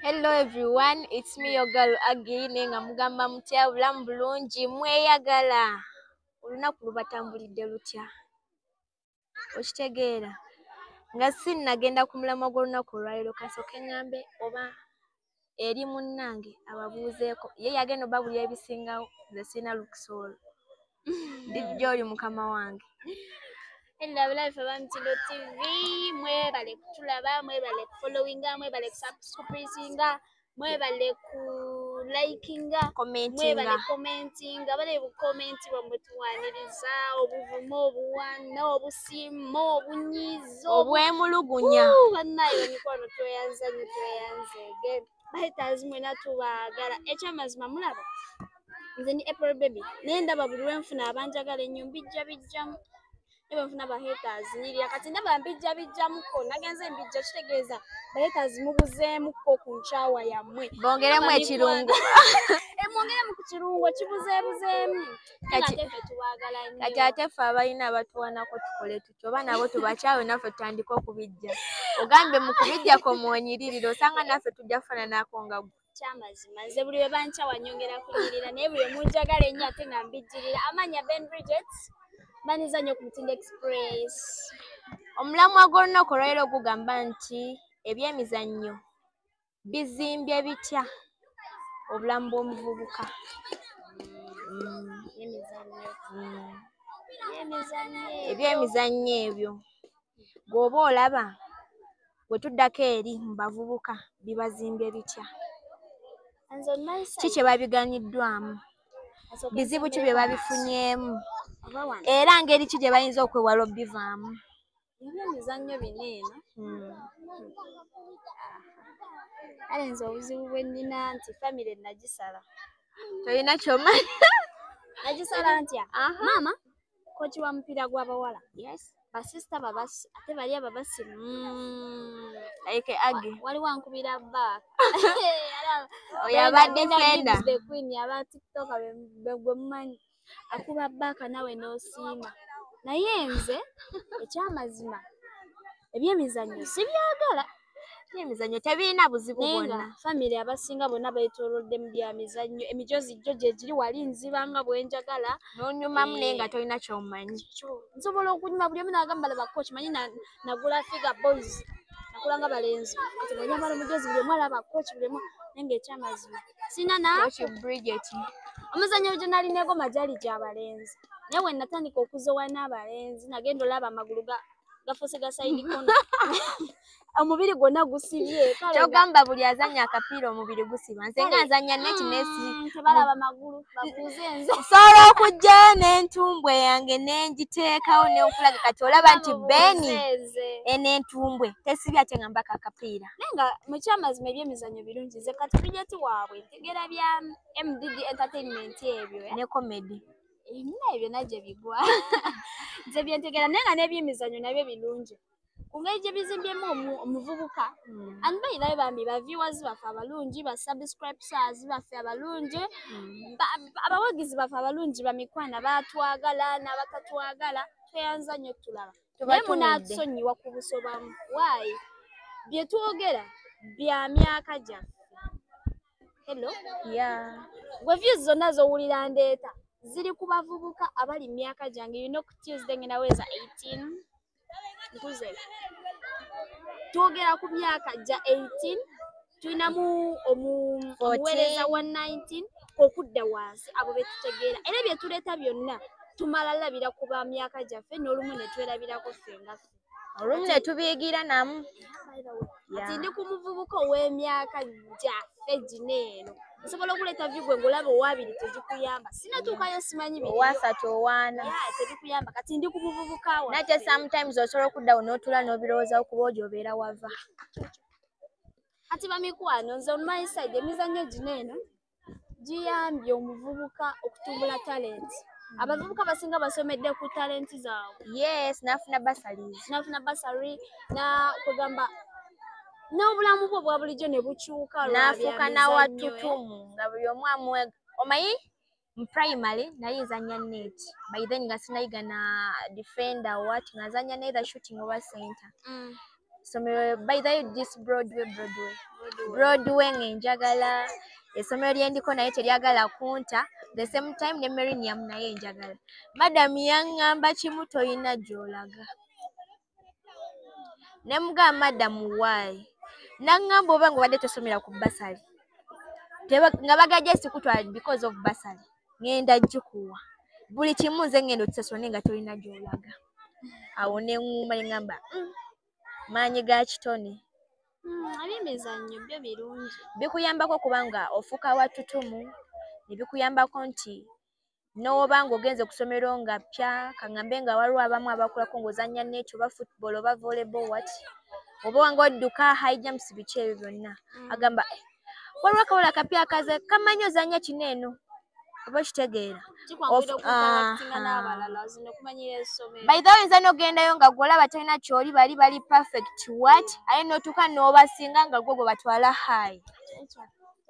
Hello everyone, it's me your girl again nga mugamba mutya bulamu bulungi mweyagala. Olunaku lubatambulidde lutya? Okitegeera? Nga sinnagenda ku mulamwa gw'olunaku olwaleero kasooke ngambe oba eri munnange ababuuzeeko ye yagenda obabulira ebisingawo nze sirina lukusoolo. Dijja oli mukama wange. Life Abantilo TV, mwebale kutulaba, mwebale kufollowinga, mwebale kusubscribinga, mwebale ku likinga, mwebale commentinga, bale bukomenti bwemutuwaniriza, obuvumo, obuwana, obusiimo, obunyizo, obwemulugunya. Bannaye bamikwano tweyanzege. Bahaters mwena tubaagala. Ekyamazima mulaba. Nze ni April Baby. Naye ndaba buli lwenfuna abanjagala ennyo bijjamu. Eba mfuna ba haters nirya kati ndaba bijjamuko nagenze mbijja kitegeeza ba haters mubuzeemuko ku nchawa yammwe bongeremu ekirungo mwongeremu ku kirungo kibuzeebuzeemu kati tubaagala nnyo kati ate ffe abalina abatuwanako tukole tutyo oba nabo tubakyawe naffe tutandika okubijja ogambye mu kubijjako mwonyiririra osanga naffe tujja kufaananako nga kyamazima nze buli we bankyawa nnyongera kunyirira naye buli munjagala ennyo ate nga mbijjirira amanya Ben Bridget Banizanyo ku Mutindo Express. Omulamwa gw'olunaku olwaleero gugamba nti ebyemizannyo bizimbye bitya obulamu bw'omuvubuka. Ebyemizannyo ebyo bw'oba olaba bwe tuddako eri mu bavubuka bibazimbye bitya? Ki kye babiganiddwamu? Bizibu ki bye babifunyeemu? Era ngeri ki gye bayinza okwewala obbivaamu? Ebyemizannyo bino eno kale nze obuzibu bwe nnina nti famire nagisala. Tolina ky'omanyi? Nagisala ntya? Maama kochi wa mupiira gw'abawala. Yes. Basista babasi ate bali ababasi like agi waliwo ankubira bba oyabadde defender the queen aba TikTok gwe mumanyi akuba bbaka nawe n'osiima naye nze ekyamazima ebyemizannyo sibyagala. Ebyemizannyo tebirina buzibu bwonna. Famire abasinga bonna beetoolodde mu byamizannyo emijozi gyo gye giri wali nzibanga bwenjagala n'onyumamu naye nga tolina ky'omanyi. Nsobola okunyuma buli omu n'agamba laba coach manyi nagula figa boys nakulanga balenzi kati ng'onyambala omujozi buli omu alaba coach buli omu naye ng'ekyamazima sina Coach Bridget omuzannyo gye nalineeko majali gy'abalenzi naye we natandika okuzowa n'abalenzi nagenda olaba amagulu gafuuse ga side corner omubiri gwonna gusibye kyogamba buli azannya akapiira omubiri gusiba nze nga nzannya neti nesi tebalaba magulu babuuze nze sobola okujjayo n'entumbwe yange n'engiteekawo n'okulaga kati olaba nti Beni n'entumbwe tesibya ate nga mbaka akapiira naye nga mu kyamazima ebyemizannyo birungi nze kati Bridget waabwe ntegeera bya MDD entertainment ebyo ne comedy ebyo nagye bigwa nze byentegeera naye nga n'ebyemizannyo nabyo birungi ku ngeri gye bizimbyemu omuvubuka and bayirayo bambi ba viewers baffe abalungi ba subscribers baffe abalungi abawagizi baffe abalungi bamikwana batwagala n'abatatwagala tweyanza nnyo tulaba naye munaatusonyiwa ku busobamu waayi bye twogera bya myaka gyaffe hello gwe views zonna z'owulira ndeeta ziri ku bavubuka abali myaka gyange you know ku Tuesday ngenda weza 18 nkuze twogera ku myaka gya 18 tulinamu omuweereza wa 19 okudda wansi abo betutegeera era bye tuleeta byonna tumala labira ku ba myaka gyaffe n'olumu ne twerabirako ffengaffe olumu ne tubiyigira namu kati ndi ku muvubuka ow'emyaka gyaffe gino eno nsobola okuleeta view gwe ng'olaba owabiri tegikuyamba sinatuukayo simanyi biri owasatu owaana tebikuyamba kati ndi ku muvubuka wa nate sometimes osobola okuddawo n'otula n'obirowoozaho kuba ojo obeera wava kati bamikwano nze on my side emizannyo gino eno giyambye omuvubuka okutumbula talent abavubuka basinga basomedde ku talenti zaabwe yes nafuna basari na kugamba n'obulamu bwo bwa bulijjo ne bukyuka nafuuka nawattutumu nga buli omu amwe omanyi mu primary nayinzanya net by then nga sinayiga na defender what ngazanya neither shooting oba center somero by the way this Broadway Broadway ngenjagala essomero lye ndiko naye teryagala kunta the same time ne Millennium naye njagala madam yaŋŋamba kimu toyina gy'olaga ne mugamba madam why naŋŋamba oba ng'obadde tosomera ku basali nga bagajja sikutwala because of basali ngenda gikuwa buli kimu nze ngenda okisasula naye nga tolina gy'olaga awo ne ŋŋuma ne ŋŋamba maanyi ga kitone Ebyemizannyo byo birungi bikuyambako kubanga ofuuka wattutumu ne bikuyambako nti n'oba ng'ogenze ku ssomero nga ppya kaŋŋambe nga waliwo abamu abakulako ng'ozannya net oba football oba volleyball what oba ng'odduka high jumps biki ebyo byonna agamba waliwo akawala akapya akaze kamanyi ozannya kino eno oba okitegeera by the way nza n'ogendayo nga gw'olaba talina ky'oli bali perfect what aye n'otuuka n'obasinga nga gwe batwala high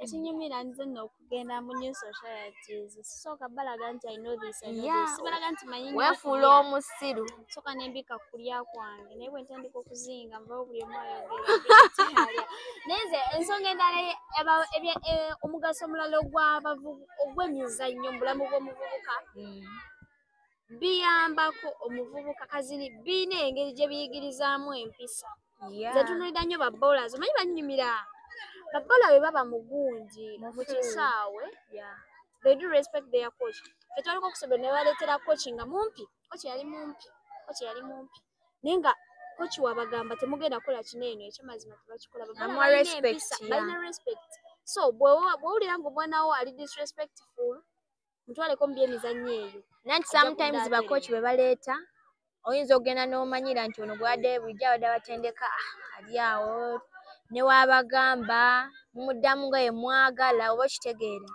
ekinyumira nze nno okugenda mu new societies sooka balaga nti I know this balaga nti manyi weefuula omusiru sooka nembika kulya kwange naye bwe ntandika okuzinga mbawo buli omu ayogera naye nze ensonga endala omugaso omulala ogw'emizannyo mu bulamu bw'omuvubuka biyambako omuvubuka kazini biina engeri gye biyigirizaamu empisa nze tunuulira nnyo babbowlers omanyi bannyumira babbowler bwe baba mugundi mu kisaawe they do respect their coach fetwaliko okusobera ne baleetera coach nga mumpi coach yali mumpi naye nga coach wabagamba temugenda kukola kino eno ekyamazima tebakikola balina respect so bw'owulira ng'omwana wo ali disrespectful mutwaleko mu byemizannyo eyo nanti sometimes bakochi bwe baleeta oyinza okugenda n'omanyira nti ono gwadde bulijjo abadde abatendeka ali awo ne waabagamba mumuddamu nga ye mwagala oba okitegeera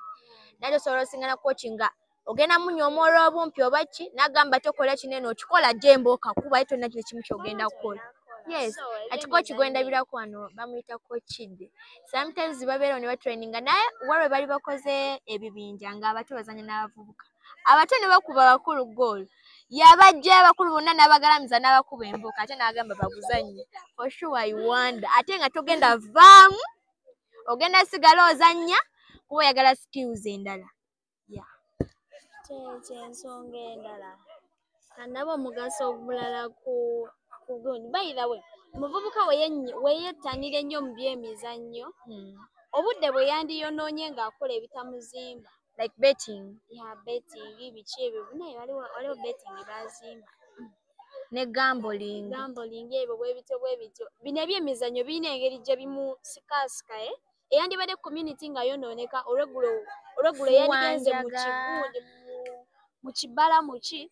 nanti osobola osingana kochi nga ogenda munyooma olw'obumpi oba ki n'agamba tokola kino eno okikola jemba kuba aye tolina kino kimu ky'ogenda kukola yes ati kochi gwendabirako wano bamuyita kochidde sometimes babeera ne batraininga naye walwe bali bakoze ebibinja ng'abato bazanya n'abavubuka abato ne bakuba abakulu goal yabajja abakulu bonna n'abagalamiza n'abakuba embuka ate n'agamba babuzanye for sure I wonder ate nga togenda vaamu ogenda sigala ozannya kuba oyagala skills endala ensonga endala kanaba omugaso omulala ku gundi by the way omuvubuka weyettanira ennyo mu byemizannyo obudde bwe yandiyonoonye ng'akola ebitamuzimba like betting biki ebyo naye waliwo betting bazimba ne gambling ebyo bwe bityo bino ebyemizannyo birina engeri gye bimusikasika eyandibadde community nga yonooneka olweggulo yandigenze mu kigundi mu kibala muki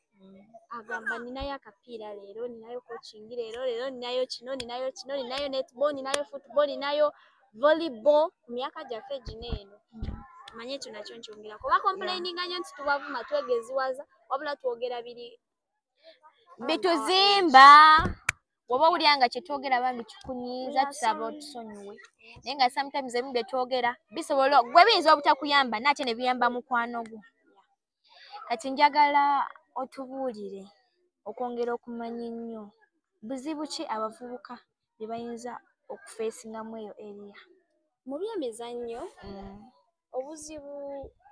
agamba ninayo akapiira leero ninayo coaching leero ninayo kino ninayo netball ninayo football ninayo volleyball ku myaka gyaffe gino eno manye ekyo nakyo nkyongerako oba complaininga nnyo nti tubavuma twegeziwaza wabula twogera bituzimba woba owulira nga kyetwogera bambi kikunyiiza tusaba otusonyiwe naye nga sometimes ebimu byetwogera bisobola gwe biyinza obutakuyamba naate ne biyamba mukwano gwo kati njagala otubuulire okwongera okumanya ennyo buzibu ki abavubuka bye bayinza okufeesingamu eyo eriya mu byemizannyo obuzibu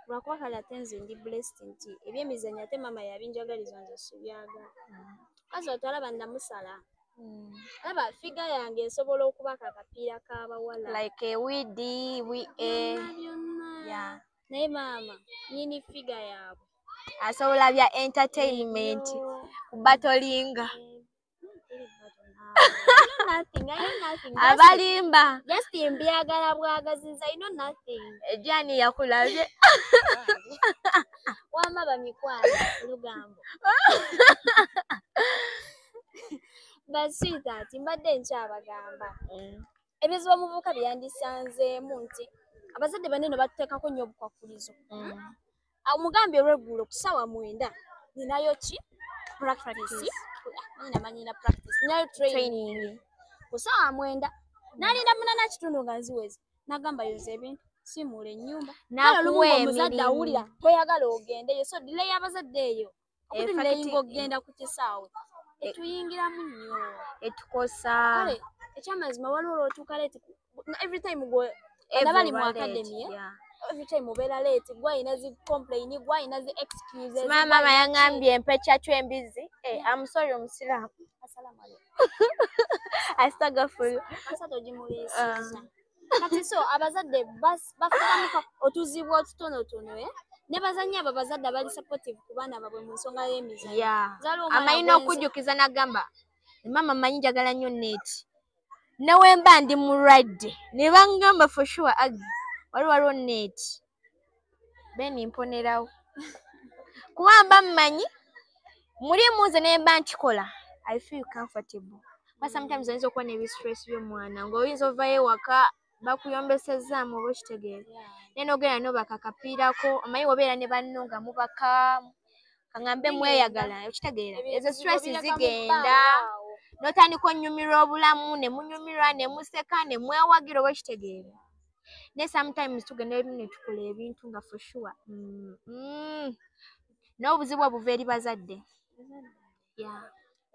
lwakuba kale ate nze ndi blessed nti ebyemizannyo ate maama yabinjagaliza nze sibyagala kazi otwalaba namusala laba figa yange esobola okubaka akapiira k'abawala like ewidi naye maama nyini figa yaabwe asobola bya entertainment kubatolinga abalimba just mbyagala bwagaziza ino nothing ejani yakulabye wama bamikwano olugambo basita ati mbadde nkyabagamba ebizibu omuvubuka byandisanzeemu nti abazadde banene batuteekako nnyo obukwakulizo omugambye olweggulo ku ssaawa 9 ninayo ki practice namanyina practice ninayo training ku ssaawa 9 nalinda 8:30 nga nziweze nagamba yoza ebintu simuula ennyumba nakuwa omuzadde awulira toyagala ogendeyo so delay y'abazadde eyo okutuleyinga okugenda ku kisaawe etuyingiramu nnyo etukosa kale ekyamazima waliwo olwotuuka leeti every time go abali mu academy every time obera late gwa ina zi complain gwa ina zi excuses mama yangambye empecha twembizi I'm sorry omusiramu assalamu alaykum astagfirullah asato jimulisiza kati so abazadde bafukamuka otuzibwa otutonotono ne bazanya abazadde abali supportive ku baana babwe mu nsonga y'emizannyo amayina okujjukiza nagamba mama manyi njagala nnyo Neti nawe mba ndi mulwadde ne bangamba for sure waliwo Neti beni mponerawo kuwamba mmanyi muli muze ne mba nkikola I feel comfortable but sometimes oyinza okuba ne stress by'omwana ng'oyinza ovaayo ewaka bakuyombesezaamu oba okitegeera naye n'ogenda n'obakakapiirako omanyi obeera ne banno nga mubaka kaŋŋambe mweyagala okitegeera ezo stress zigenda n'otandika onnyumirwa obulamu ne munyumirwa ne museka ne mwewagira oba okitegeera naye sometimes tugenda ebimu ne tukola ebintu nga for sure n'obuzibu obuva eri bazadde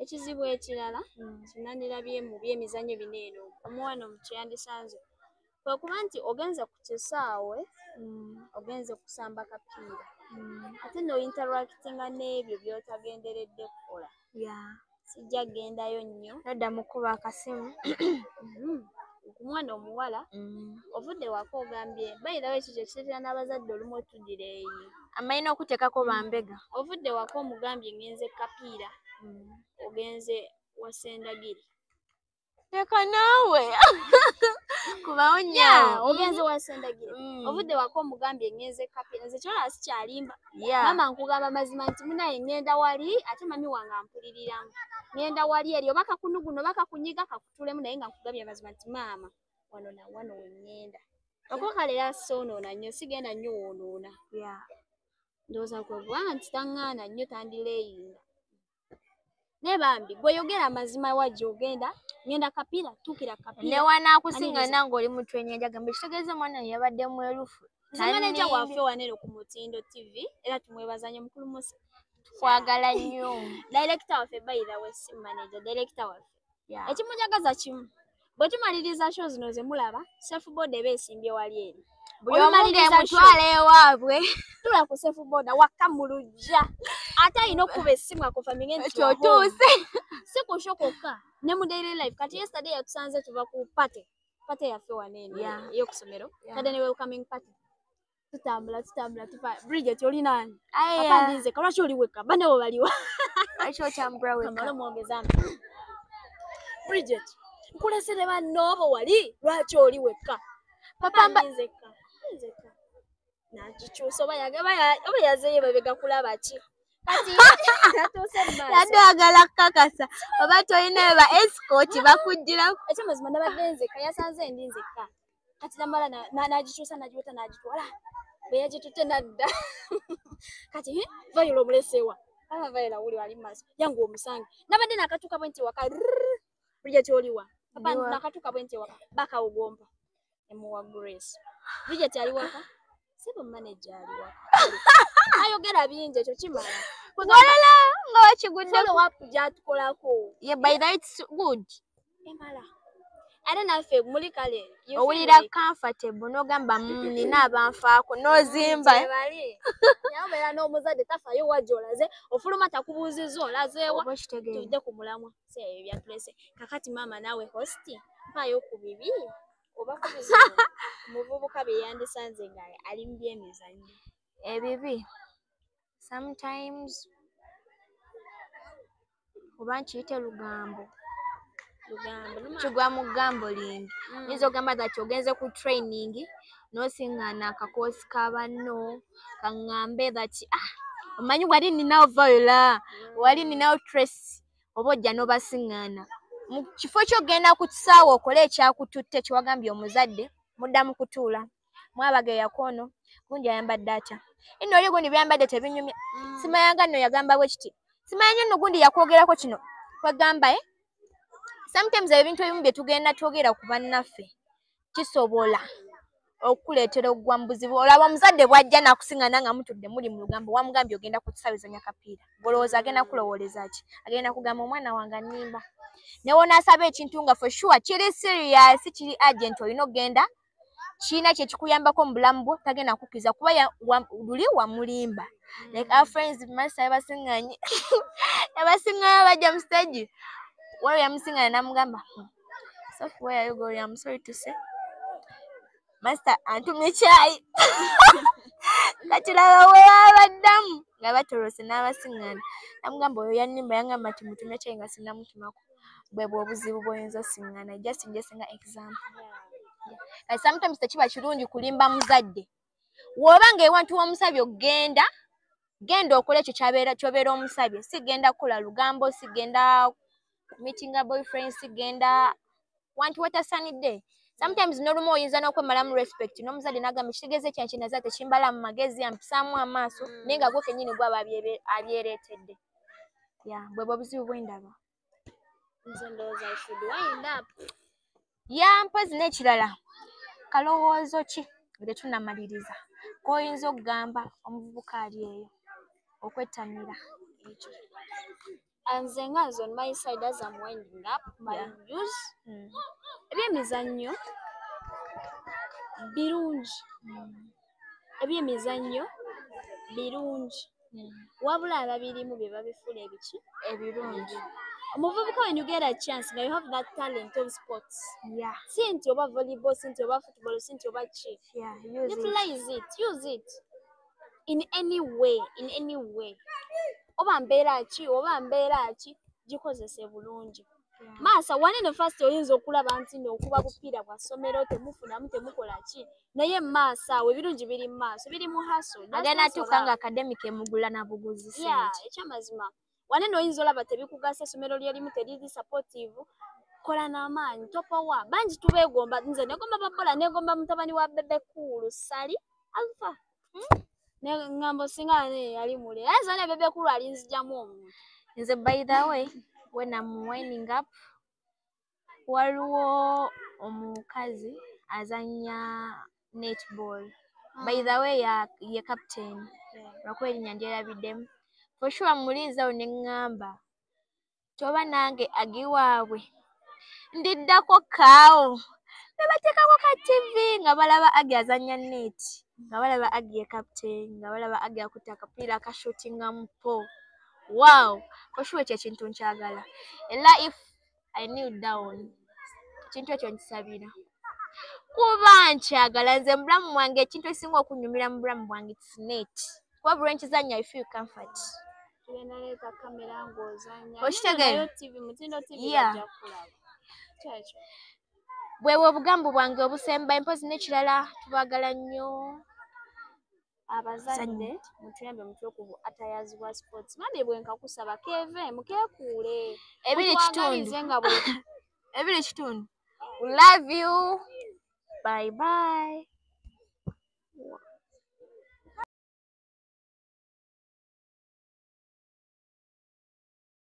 ekizibu ekirala kinanirabye mu byemizannyo bino eno omwana omuto yandisanze kwe kuba nti ogenze ku kisaawe ogenze kusamba kapiira ate n'ointeractinga n'ebyo by'otagenderedde kukola sijja gendayo nnyo nodda mukuba akasimu ku mwana omuwala ovudde waka ogambye bayirawo ekyo kyekireetera n'abazadde olumu otuddira eyi amayina okuteekako bambega ovudde waka omugambye ngenze kapiira ogenze wasendagiri teka naawe kubawo nnyo ogenze wasendagiri ovudde waka omugambye ngenze kapiira nze kyolaba sikyalimba mama nkugamba mazima nti munaye ngenda wali ate mami wange ampuliriramu ngenda wali eri oba kakunuguno oba kakunyiga kakutulemu naye nga nkugambye mazima nti maama wano na wano wengenda okuba kale era soonoona nnyo sigenda nnyo woonoona ndowooza kwe kubanga nti taŋŋaana nnyo tandireeyinga naye bambi gweyogera amazima wajja ogenda ngenda kapiira tuukira kapiira ne wanaakusiŋŋaana ng'oli mutwenyeja gamba ekitegeeza omwana yabadde mwerufu maneja waffe wanero ku Mutindo TV era tumwebaza nnyo mukulu Musa twagala nnyo director waffe bayira wesi manager director waffe ekimujagaza kimu bwe tumaliriza show zino ze mulaba self-board eba esimbye wali eri buli omu mutwala ewaabwe tula ku self-board waka mu lujja ate alina okuba essimu akufamige nti otuuse si ku show kwokka ne mu daily life kati yesterday yatusanze tuva ku pate yaffe waneeno ey'okusomero kade ne welcoming party tutambula tufa Bridget oli nani papa ndinze kalwaki oli wekka bane bo baliwa lwaki otambula wekka kamala mwongeza Bridget nkulesere banno wali lwaki oli wekka papa ndinzeka nakikyusa oba yazeeyo babega kulaba ki kati yadwagala kukakasa oba tolina ba escort bakugirako ekyamazima nabadde nzeka yasanze ndi nzeka kati namala nagikyusa nagiweta nagitwala bwe yagitutte nadda kati vayula omulesewa vayula wuli wali maaso yange omusange nabadde nakatuuka bwe nti waka Bridget oliwa papa nakatuuka bwe nti waka bakawugomba emuwa Grace Bridget ali waka sibo manager ali waka ayogera bingi ekyo kimala walala nga wakigudde follow up gyatukolako by the way it's good emala ate naffe muli kale owulira comfortable n'ogamba nina abanfaako n'ozimba yabeera n'omuzadde tafayo wajja olaze ofuluma takubuuzizza olazeewa tudde ku mulamwa ebyo byatulese kakati maama naawe hosti mpaayo ku bibi oba ku bizibu omuvubuka bye yandisanze nga ali mu byemizannyo ebibi sometimes oba nkiyite lugambo kigwa mu gambling oyinza ogamba that ogenze ku training n'osiŋŋaana akakoosi k'abanno kaŋŋambe that omanyi wali ninawo Viola wali ninawo Tracy oba ojja n'obasiŋŋaana mu kifo ky'ogenda ku kisaawe okole ekyakututte kiwagambye omuzadde muddamu kutuula mwabageya kwono gundi ayambadde atya ino oli gundi byambadde tebinyumya simayanga nno yagamba bwe kiti simanya nno gundi yakwogerako kino kwegamba sometimes ebintu ebimu bye tugenda twogera ku bannaffe kisobola okuleetera ogwa mu buzibu. Olaba omuzadde bw'ajja n'akusiŋŋana nga mutudde muli mu lugambo wamugambye ogenda kutusabizanya kapiira ng'olowooza agenda kulowooleza ki agenda kugamba omwana wange annimba ne w'onaasaba ekintu nga for sure kiri serious kiri agent olina ogenda kiina kye kikuyambako mu bulamu bwo tagenda kukkiriza kuba luli wamulimba like our friends master yabasiŋŋanye yabasiŋŋanya bajja mu stage waliwo yamusiŋŋana n'amugamba Sophie, where are you going? I'm sorry to say master antumye chai katulaba we abaddamu nga batolose n'abasiŋŋana namugamba oyo yannimba yangamba nti mutumye chai nga sinnamutumako bwe bw'obuzibu bw'oyinza osiŋŋana just nga example sometimes tekiba kirungi kulimba muzadde woba ng'ewantu w'omusabye ogenda genda okole ekyo ky'obeera omusabye si genda kukola lugambo si genda meetinga boyfriend si genda wantu watasanidde sometimes n'olumu oyinza n'okwemalamu respect n'omuzadde n'agamba ekitegeeza kyange naza tekimbala mu magezi ampisaamu amaaso naye nga gwe kennyini gwaba abyereetedde bwe bw'obuzibu bw'endaba nze ndowooza I should wind up. Mpozi n'ekirala kalowoozo ki nga tetunnamaliriza k'oyinza okugamba omuvubuka ali eyo okwettanira ekyo Nze nga nze on my side as I'm winding up my views ebyemizannyo birungi ebyemizannyo birungi wabula ababirimu bye babifuula ebiki ebirungi omuvubuka when you get a chance now you have that talent of sports si nti oba volleyball si nti oba football si nti oba ki utilize it use it in any way oba mbeera ki gikozese bulungi maasa wanene first oyinza okulaba nti n'okuba bupiira bwa ssomero temufunamu temukola ki naye maasa awo ebirungi biri mu maaso biri mu haso agenda atuuka nga academic emugula na buguzi sente ekyamazima wanene oyinza olaba tebikugasa essomero lyerimu teriri supportive kola n'amaanyi topowa bangi tubeegomba nze negomba babola negomba mutabani wa bebe kulu sali alfa ngambo singa yali mule aza ne bebe kulu alinzijamu omuntu nze by the way when I'm winding up waliwo omukazi azanya netball by the way ye captain lwakuba erinnya ndyerabiddemu for sure muliizawo ne ŋŋamba toba nange agiwaabwe ndiddako kaawo ne bateekako ka TV nga balaba agi azanya neti nga balaba agi ye captain nga balaba agi akutte akapiira akashootingamu po wow for sure ekyo ekintu nkyagala era if I kneel down ekintu ekyo nkisabira kuba nkyagala nze mu bulamu bwange ekintu ekisinga okunyumira mu bulamu bwange neti kuba buli lwenkizannya I feel comfort bwebwe obugambo bwange obusembayo mpozi n'ekirala tubagala nnyo abazadde mutuyambe mutukuvu atayazibwa sports mami bwenkakusaba keve mukeekuule ebiri kitundu love you bye bye